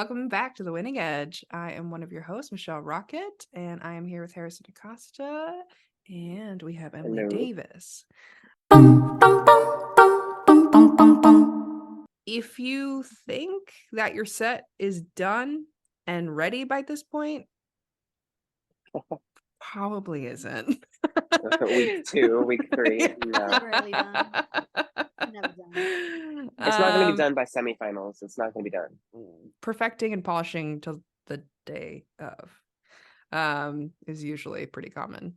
welcome back to The Winning Edge. I am one of your hosts, Michelle Rocqet, and I am here with Harrison Acosta, and we have Emily Hello. Davis. If you think that your set is done and ready by this point, probably isn't. Week 2, week 3. Yeah. No. Rarely done. Never done. It's not going to be done by semifinals. It's not going to be done. Perfecting and polishing till the day of is usually pretty common.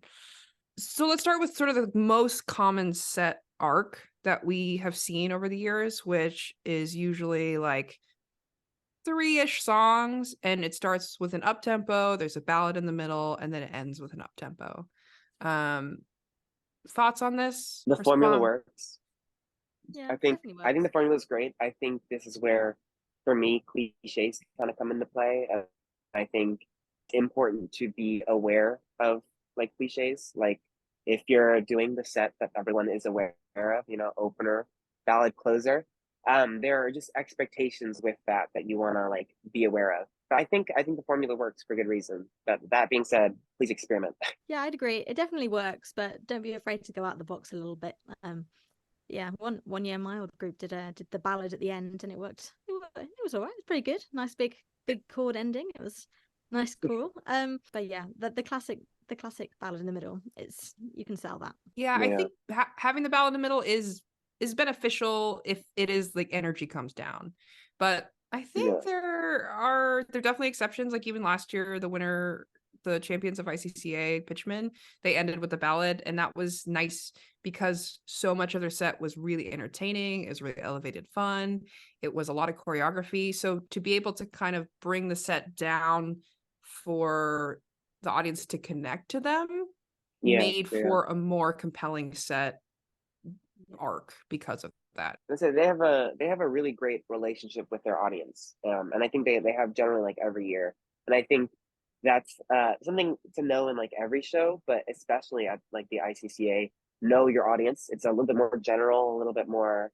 So let's start with sort of the most common set arc that we have seen over the years, which is usually like 3-ish songs, and it starts with an up tempo, there's a ballad in the middle, and then it ends with an up tempo. Thoughts on this? The formula Respond. works. Yeah, I think definitely the works. formula is great. I think this is where, for me, clichés kind of come into play. I think it's important to be aware of like clichés. Like if you're doing the set that everyone is aware of, opener, ballad, closer, there are just expectations with that you want to like be aware of. But I think the formula works for good reason. But that being said, please experiment. Yeah, I'd agree. It definitely works, but don't be afraid to go out the box a little bit. Yeah, one year my old group did the ballad at the end, and it worked. It was all right. It's pretty good. Nice big chord ending. It was nice, cool. But yeah, the classic ballad in the middle. You can sell that. Yeah, I Yeah. think having the ballad in the middle is beneficial if it is like energy comes down. But I think Yeah. there definitely exceptions. Like even last year, the champions of ICCA, Pitchman, they ended with the ballad, and that was nice because so much of their set was really entertaining. It was really elevated fun. It was a lot of choreography. So to be able to kind of bring the set down for the audience to connect to them made for a more compelling set arc because of that. So they have a really great relationship with their audience, and I think they have generally like every year, and I think that's something to know in like every show, but especially at like the ICCA, know your audience. It's a little bit more general, a little bit more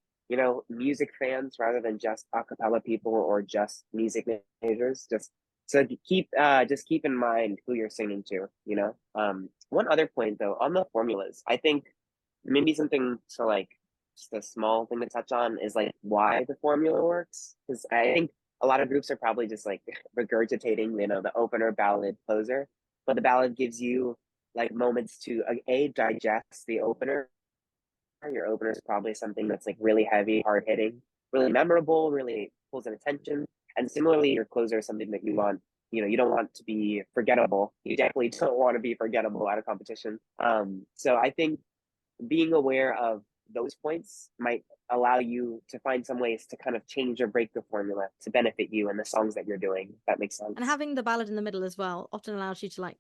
music fans rather than just a cappella people or just music majors. Just keep in mind who you're singing to. One other point though on the formulas, I think maybe something to like just a small thing to touch on is like why the formula works, because I think a lot of groups are probably just like regurgitating the opener, ballad, closer, but the ballad gives you like moments to digest the opener. Your opener is probably something that's like really heavy, hard hitting, really memorable, really pulls in attention, and similarly your closer is something that you don't want to be forgettable. You definitely don't want to be forgettable at a competition. So I think being aware of those points might allow you to find some ways to kind of change or break the formula to benefit you and the songs that you're doing. If that makes sense. And having the ballad in the middle as well often allows you to like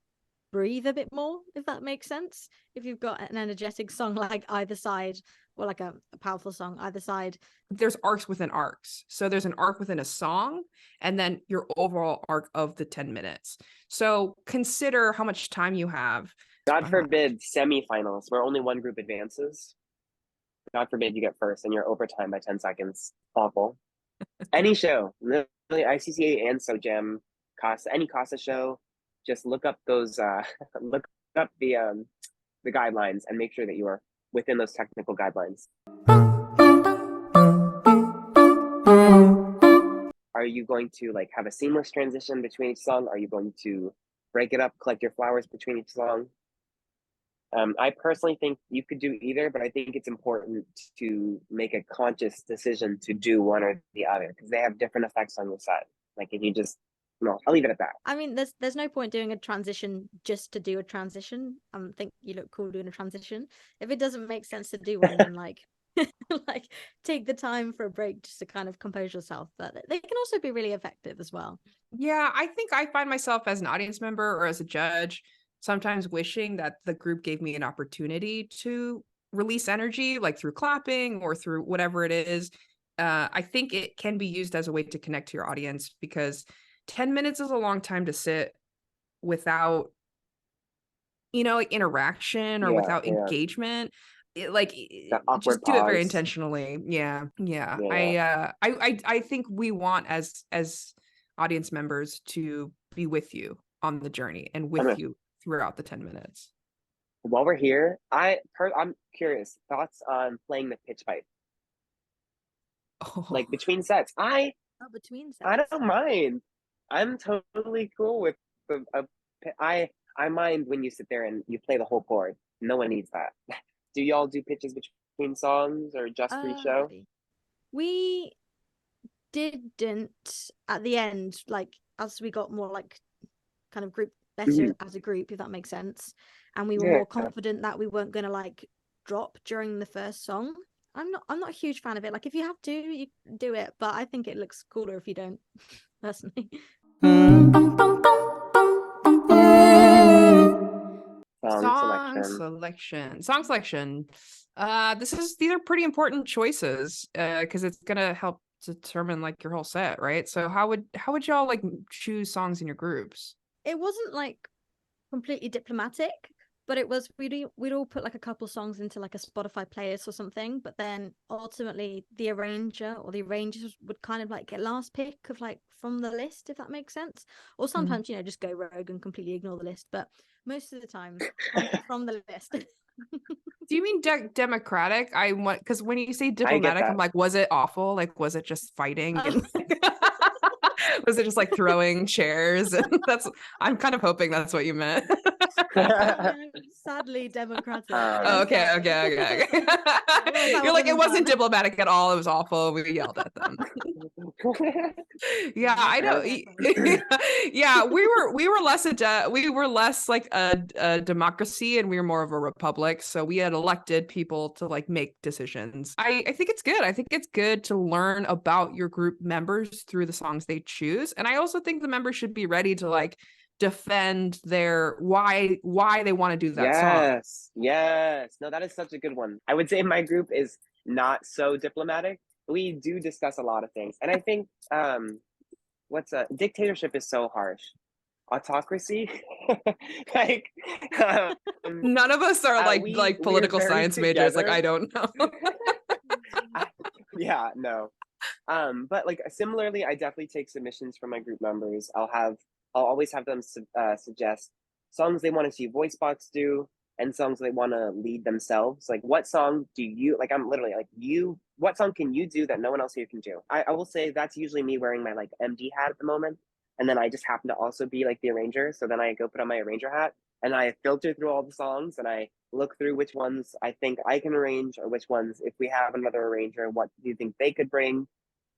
breathe a bit more, if that makes sense. If you've got an energetic song like either side, or like a powerful song either side, there's arcs within arcs. So there's an arc within a song, and then your overall arc of the 10 minutes. So consider how much time you have. God forbid semifinals where only one group advances. God forbid you get first and you're overtime by 10 seconds. Awful. Any show, really, ICCA and SoJam, any Casa show, just look up those look up the guidelines and make sure that you are within those technical guidelines. Are you going to like have a seamless transition between each song? Are you going to break it up, collect your flowers between each song? I personally think you could do either, but I think it's important to make a conscious decision to do one or the other because they have different effects on your set. Like if you just, I'll leave it at that. I mean, there's no point doing a transition just to do a transition. I think you look cool doing a transition. If it doesn't make sense to do one, then like like take the time for a break just to kind of compose yourself. But they can also be really effective as well. Yeah, I think I find myself as an audience member or as a judge sometimes wishing that the group gave me an opportunity to release energy, like through clapping or through whatever it is. I think it can be used as a way to connect to your audience because 10 minutes is a long time to sit without, like interaction or without engagement. Just do it very intentionally. Yeah. I think we want as audience members to be with you on the journey and with Okay. you throughout the 10 minutes. While we're here, I'm curious, thoughts on playing the pitch pipe, Oh. like between sets. Between I sets. don't mind. I'm totally cool with I mind when you sit there and you play the whole chord. No one needs that. Do y'all do pitches between songs or just pre-show? We didn't at the end, like as we got more like kind of group better as a group, if that makes sense, and we were more confident that we weren't going to like drop during the first song. I'm not a huge fan of it. Like if you have to, you do it, but I think it looks cooler if you don't, personally. Song selection. These are pretty important choices because it's gonna help determine like your whole set, right? So how would y'all like choose songs in your groups? It wasn't like completely diplomatic, but it was we'd all put like a couple songs into like a Spotify playlist or something, but then ultimately the arranger or the arrangers would kind of like get last pick of like from the list, if that makes sense. Or sometimes, just go rogue and completely ignore the list, but most of the time from the list. Do you mean democratic? I want, because when you say I get diplomatic, I'm that. like, was it awful? Like, was it just fighting? And was it just like throwing chairs? And I'm kind of hoping that's what you meant. Sadly democratic. Oh, okay. You're like, it wasn't diplomatic at all. It was awful. We yelled at them. Yeah, I know. Yeah, we were less like a democracy, and we were more of a republic. So we had elected people to like make decisions. I think it's good. I think it's good to learn about your group members through the songs they choose. And I also think the members should be ready to like defend their why they want to do that song. Yes. No, that is such a good one. I would say my group is not so diplomatic. We do discuss a lot of things. And I think dictatorship is so harsh. Autocracy, like none of us are like political science majors. Like, I don't know. Yeah, no. But like similarly, I definitely take submissions from my group members. I'll always have them suggest songs they want to see voice box do and songs they want to lead themselves. Like, what song do you like? I'm literally like, what song can you do that no one else here can do? I will say that's usually me wearing my like MD hat at the moment. And then I just happen to also be like the arranger. So then I go put on my arranger hat and I filter through all the songs and I look through which ones I think I can arrange or which ones, if we have another arranger, what do you think they could bring?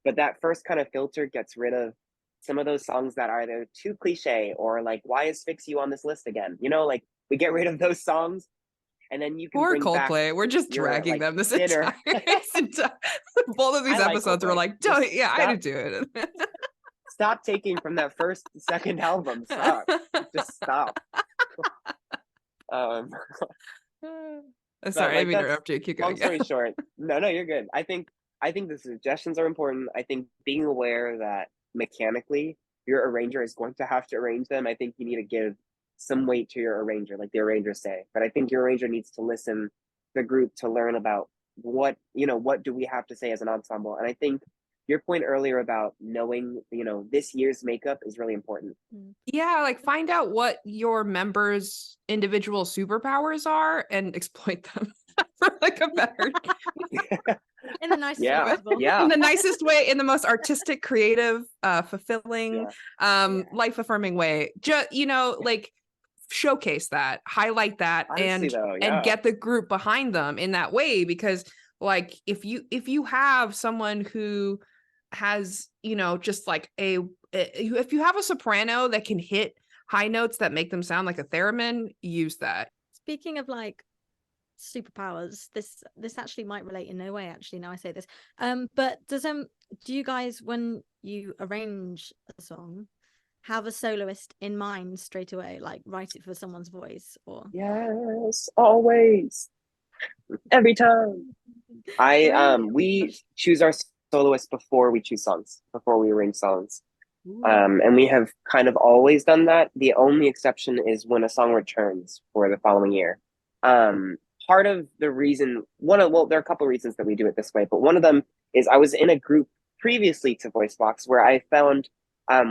But that first kind of filter gets rid of some of those songs that are either too cliche or like, why is Fix You on this list again? Like we get rid of those songs and then you can Poor bring Coldplay. back We're just dragging them this entire both of these episodes were like, don't, I had to do it. Stop taking from that first, second album. Stop. Just stop. Sorry, I didn't interrupt you. Keep going. Long story short, no, you're good. I think the suggestions are important. I think being aware that mechanically your arranger is going to have to arrange them. I think you need to give some weight to your arranger, like the arrangers say. But I think your arranger needs to listen to the group to learn about what do we have to say as an ensemble. And I think your point earlier about knowing, this year's makeup is really important. Yeah, like find out what your members' individual superpowers are and exploit them for like a better in the nicest way possible. Yeah. In the nicest way, in the most artistic, creative, fulfilling, life-affirming way. Just like showcase that, highlight that, honestly, and get the group behind them in that way. Because like if you have someone who has just like if you have a soprano that can hit high notes that make them sound like a theremin, use that. Speaking of like superpowers, this actually might relate in no way, actually, now I say this, but do you guys, when you arrange a song, have a soloist in mind straight away, like write it for someone's voice? Or yes, always, every time. We choose our soloist before we choose songs, before we arrange songs. And we have kind of always done that. The only exception is when a song returns for the following year. Part of the reason, there are a couple of reasons that we do it this way, but one of them is I was in a group previously to VoiceBox where I found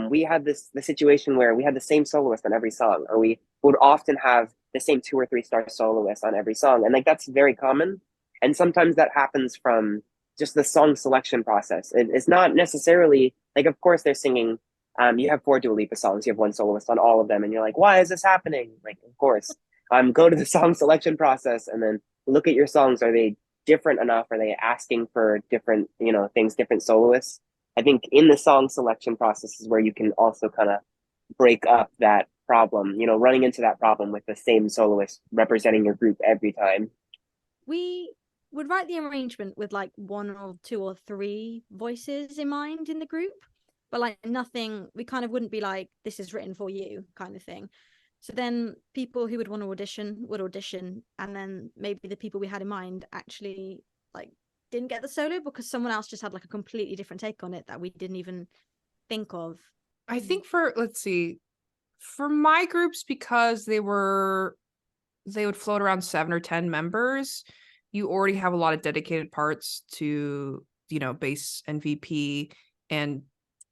we had the situation where we had the same soloist on every song, or we would often have the same 2 or 3 star soloist on every song, and like that's very common. And sometimes that happens from just the song selection process. It's not necessarily like, of course, they're singing. You have 4 Dua Lipa songs, you have one soloist on all of them, and you're like, why is this happening? Like, of course, go to the song selection process and then look at your songs. Are they different enough? Are they asking for different, things, different soloists? I think in the song selection process is where you can also kind of break up that problem, running into that problem with the same soloist representing your group every time. We would write the arrangement with like 1 or 2 or 3 voices in mind in the group, but like nothing, we kind of wouldn't be like, this is written for you kind of thing. So then people who would want to audition would audition, and then maybe the people we had in mind actually like didn't get the solo because someone else just had like a completely different take on it that we didn't even think of. I think let's see, for my groups, because they would float around 7 or 10 members, you already have a lot of dedicated parts to, bass and VP, and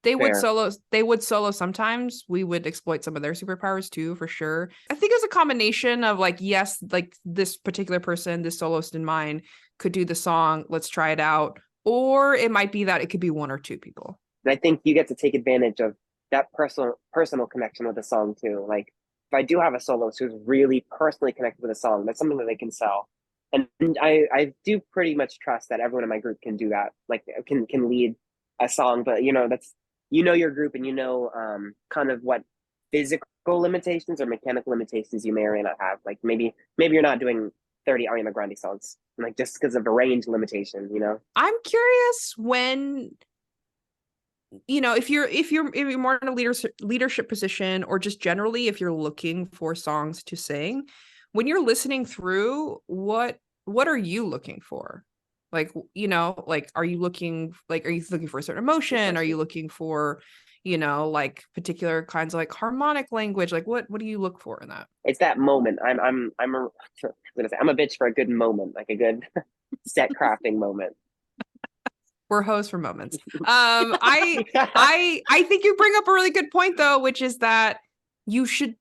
they would solo sometimes. We would exploit some of their superpowers too, for sure. I think it's a combination of like, yes, like this particular person, this soloist in mind could do the song, let's try it out. Or it might be that it could be 1 or 2 people. And I think you get to take advantage of that personal connection with the song too. Like if I do have a soloist who's really personally connected with a song, that's something that they can sell. And I do pretty much trust that everyone in my group can do that. Like can lead a song, but that's your group, and kind of what physical limitations or mechanical limitations you may or may not have. Like maybe you're not doing 30 Ariana Grande songs, like just because of a range limitation. I'm curious when, if you're more in a leadership position, or just generally if you're looking for songs to sing, when you're listening through, what are you looking for? Like, like, are you looking for a certain emotion? Are you looking for, like particular kinds of like harmonic language? Like what do you look for in that? It's that moment. I'm a bitch for a good moment, like a good set crafting moment. We're hoes for moments. I think you bring up a really good point though, which is that you should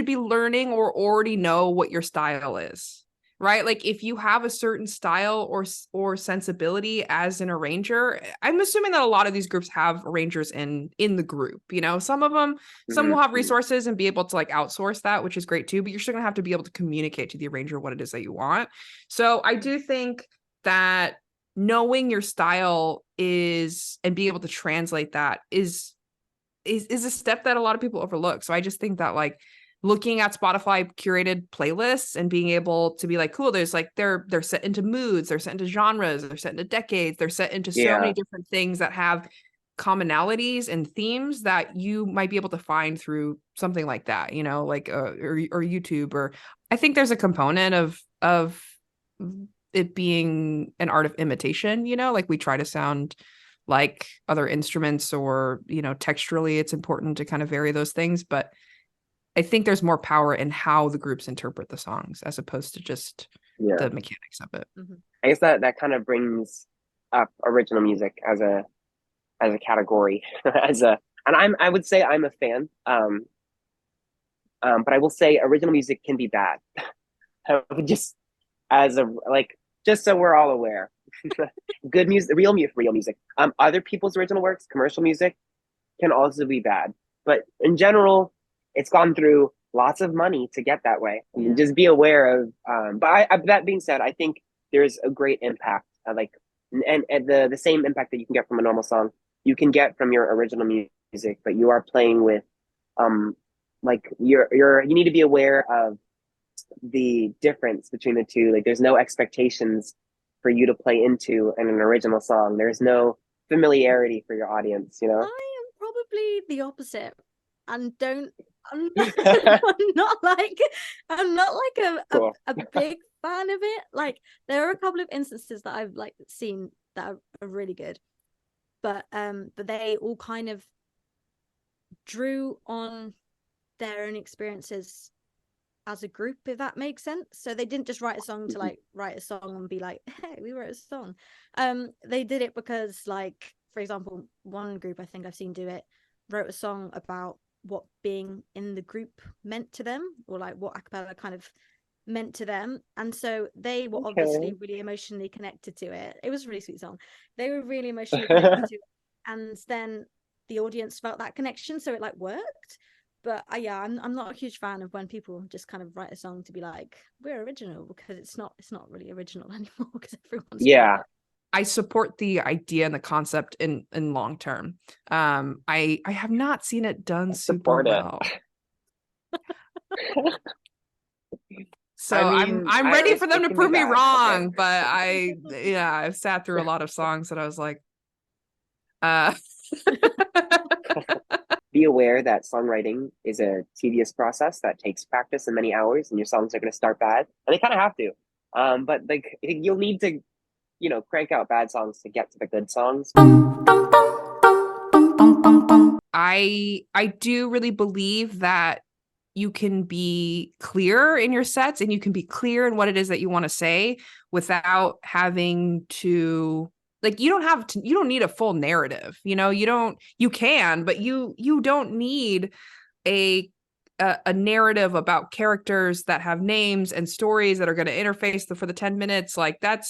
be learning or already know what your style is, right? Like if you have a certain style or sensibility as an arranger, I'm assuming that a lot of these groups have arrangers in the group. Some of them, some will have resources and be able to like outsource that, which is great too. But you're still gonna have to be able to communicate to the arranger what it is that you want. So I do think that knowing your style is, and being able to translate that is a step that a lot of people overlook. So I just think that like looking at Spotify curated playlists and being able to be like, cool, there's like they're set into moods, they're set into genres, they're set into decades, they're set into so many different things that have commonalities and themes that you might be able to find through something like that, like or YouTube. Or I think there's a component of it being an art of imitation, like we try to sound like other instruments, or texturally it's important to kind of vary those things. But I think there's more power in how the groups interpret the songs as opposed to just the mechanics of it. I guess that kind of brings up original music as a category. And I would say I'm a fan, but I will say original music can be bad. Just just so we're all aware. Good music, real music. Other people's original works, commercial music, can also be bad. But in general, it's gone through lots of money to get that way. I mean, just be aware of. But that being said, I think there's a great impact, and the same impact that you can get from a normal song, you can get from your original music. But you are playing with, like you need to be aware of the difference between the two. Like there's no expectations for you to play into in an original song. There's no familiarity for your audience, I am probably the opposite, and I'm not like cool. a big fan of it. Like there are a couple of instances that I've like seen that are really good, but they all kind of drew on their own experiences as a group, if that makes sense. So they didn't just write a song to like write a song and be like, hey, we wrote a song. They did it because, like, for example, one group I think I've seen do it wrote a song about what being in the group meant to them, or like what a cappella kind of meant to them. And so they were obviously really emotionally connected to it. It was a really sweet song. They were really emotionally connected to it. And then the audience felt that connection, so it like worked. But yeah, I'm not a huge fan of when people just kind of write a song to be like, we're original, because it's not really original anymore, because everyone's Yeah. I support the idea and the concept in long term. I have not seen it done super well. So I mean, I'm ready for them it to can prove be me bad. wrong, Okay. but I've sat through a lot of songs that I was like, Be aware that songwriting is a tedious process that takes practice and many hours, and your songs are going to start bad, and they kind of have to. But like you'll need to, crank out bad songs to get to the good songs. I do really believe that you can be clear in your sets and you can be clear in what it is that you want to say without having to, like, you don't need a full narrative, you can, but you don't need a narrative about characters that have names and stories that are going to interface for the 10 minutes. Like that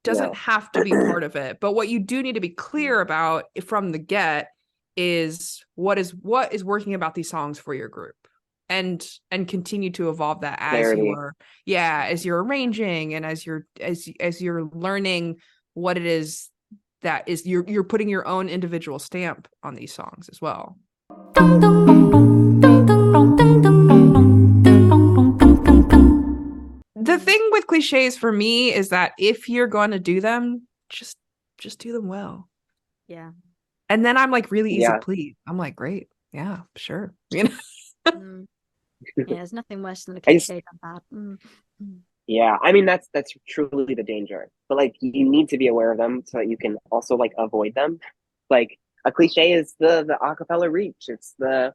doesn't have to be part of it. But what you do need to be clear about from the get is what is working about these songs for your group, and continue to evolve that as you're arranging and as you're learning what it is that is you're putting your own individual stamp on these songs as well. The thing with cliches for me is that if you're going to do them, just do them well. Yeah. And then I'm like really easy to please. I'm like, great. Yeah, sure. Yeah, there's nothing worse than a cliche than that. Yeah, I mean that's truly the danger. But like you need to be aware of them so that you can also like avoid them. Like a cliche is the acapella reach. It's the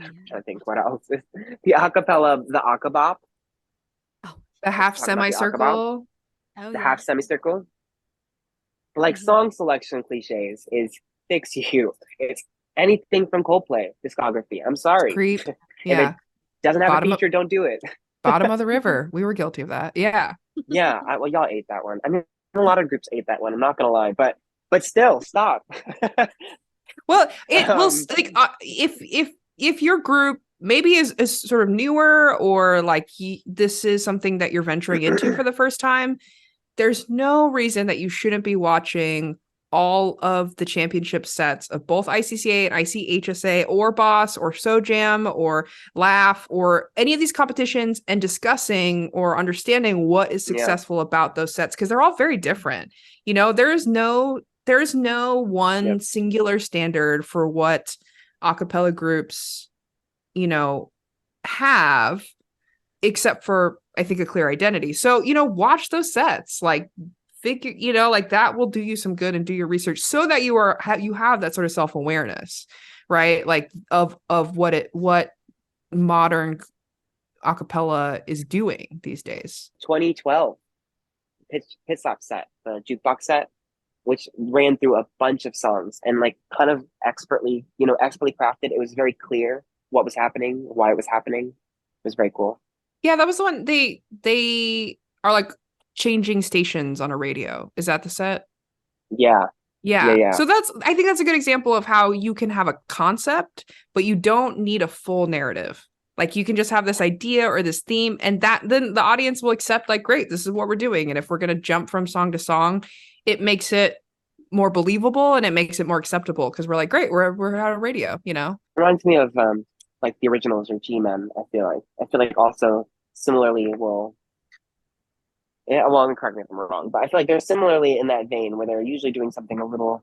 I'm trying to think what else is the acapella, the acabop. The half semicircle. The half semicircle. Like song selection cliches is fix you. It's anything from Coldplay discography. I'm sorry. Creep. Yeah. If it doesn't have a feature, don't do it. Bottom of the river. We were guilty of that. Yeah. Yeah. Well, y'all ate that one. I mean, a lot of groups ate that one. I'm not gonna lie, but still, stop. Well, it will like if your group maybe is sort of newer, or like this is something that you're venturing into for the first time, there's no reason that you shouldn't be watching all of the championship sets of both ICCA and ICHSA or Boss or SoJam or Laugh or any of these competitions and discussing or understanding what is successful about those sets, because they're all very different. There's no one singular standard for what a cappella groups, have, except for I think a clear identity. So, watch those sets, like figure, like that will do you some good, and do your research so that you have that sort of self-awareness, right? Like of what modern a cappella is doing these days. 2012 pit stop set, the jukebox set, which ran through a bunch of songs and like kind of expertly crafted. It was very clear what was happening, why it was happening. It was very cool. Yeah, that was the one. They are like changing stations on a radio. Is that the set? Yeah. So I think that's a good example of how you can have a concept, but you don't need a full narrative. Like you can just have this idea or this theme, and then the audience will accept, like, great, this is what we're doing. And if we're going to jump from song to song, it makes it more believable and it makes it more acceptable, because we're like, great, we're on a radio, Reminds me of like the originals or G-Men. I feel like also similarly will. Yeah, well, correct me if I'm wrong, but I feel like they're similarly in that vein where they're usually doing something a little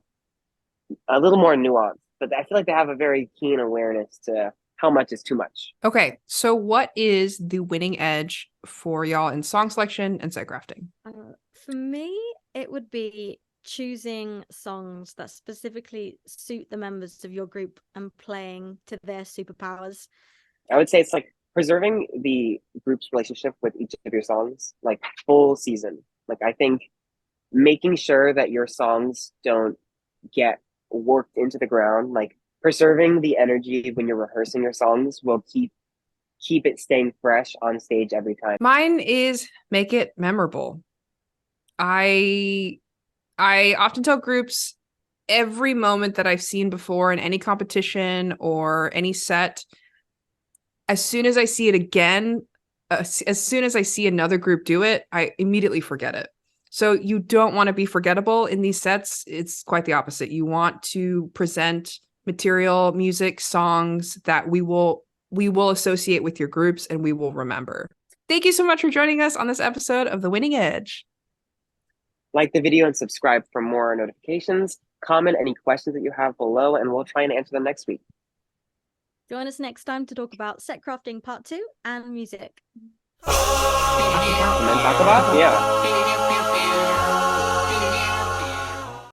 more nuanced. But I feel like they have a very keen awareness to how much is too much. Okay, so what is the winning edge for y'all in song selection and set crafting? For me, it would be choosing songs that specifically suit the members of your group and playing to their superpowers. I would say it's like preserving the group's relationship with each of your songs, like full season. Like I think making sure that your songs don't get worked into the ground. Like preserving the energy when you're rehearsing your songs will keep it staying fresh on stage every time. Mine is make it memorable. I often tell groups every moment that I've seen before in any competition or any set, as soon as I see it again, as soon as I see another group do it, I immediately forget it. So you don't want to be forgettable in these sets. It's quite the opposite. You want to present material, music, songs that we will associate with your groups and we will remember. Thank you so much for joining us on this episode of The Winning Edge. Like the video and subscribe for more notifications. Comment any questions that you have below, and we'll try and answer them next week. Join us next time to talk about set crafting part 2 and music. And then talk about, yeah.